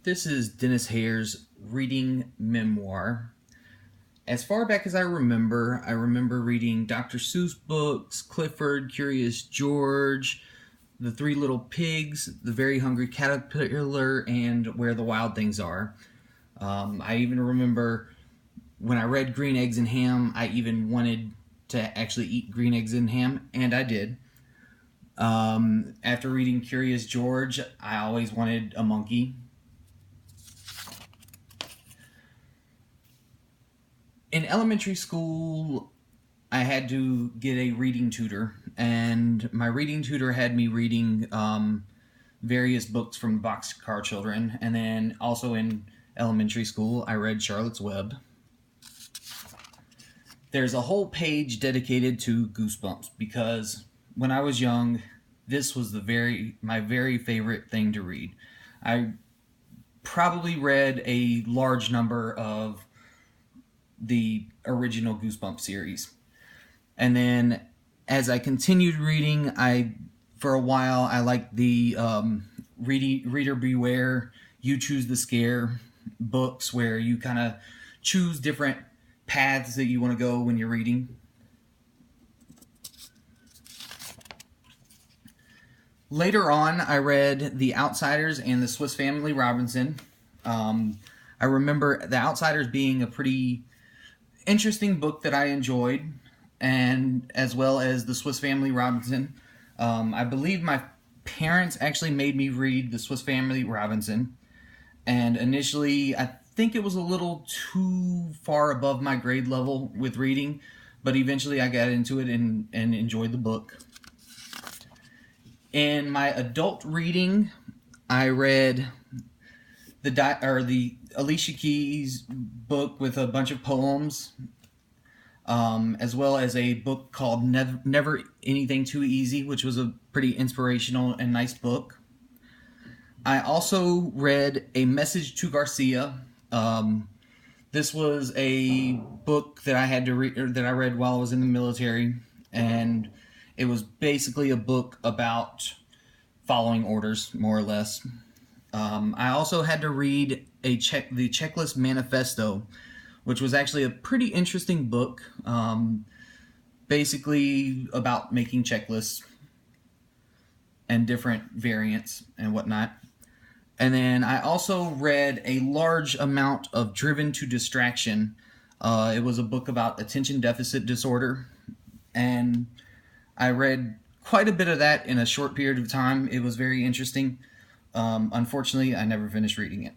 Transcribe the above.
This is Dennis Hare's reading Memoir. As far back as I remember reading Dr. Seuss books, Clifford, Curious George, The Three Little Pigs, The Very Hungry Caterpillar, and Where the Wild Things Are. I even remember when I read Green Eggs and Ham, I even wanted to actually eat green eggs and ham, and I did. After reading Curious George, I always wanted a monkey. In elementary school, I had to get a reading tutor, and my reading tutor had me reading various books from the Boxcar Children, and then also in elementary school, I read Charlotte's Web. There's a whole page dedicated to Goosebumps because when I was young, this was my very favorite thing to read. I probably read a large number of the original Goosebumps series. And then as I continued reading, for a while I liked the Reader Beware, You Choose the Scare books where you kind of choose different paths that you want to go when you're reading. Later on, I read The Outsiders and The Swiss Family Robinson. I remember The Outsiders being a pretty interesting book that I enjoyed, and as well as The Swiss Family Robinson. I believe my parents actually made me read The Swiss Family Robinson, and initially I think it was a little too far above my grade level with reading, but eventually I got into it and enjoyed the book. In my adult reading, I read the Alicia Keys book with a bunch of poems, as well as a book called Never Anything Too Easy, which was a pretty inspirational and nice book. I also read A Message to Garcia. This was a book that I had to read, that I read while I was in the military, and it was basically a book about following orders, more or less. I also had to read the Checklist Manifesto, which was actually a pretty interesting book, basically about making checklists and different variants and whatnot. And then I also read a large amount of Driven to Distraction. It was a book about attention deficit disorder, and I read quite a bit of that in a short period of time. It was very interesting. Unfortunately, I never finished reading it.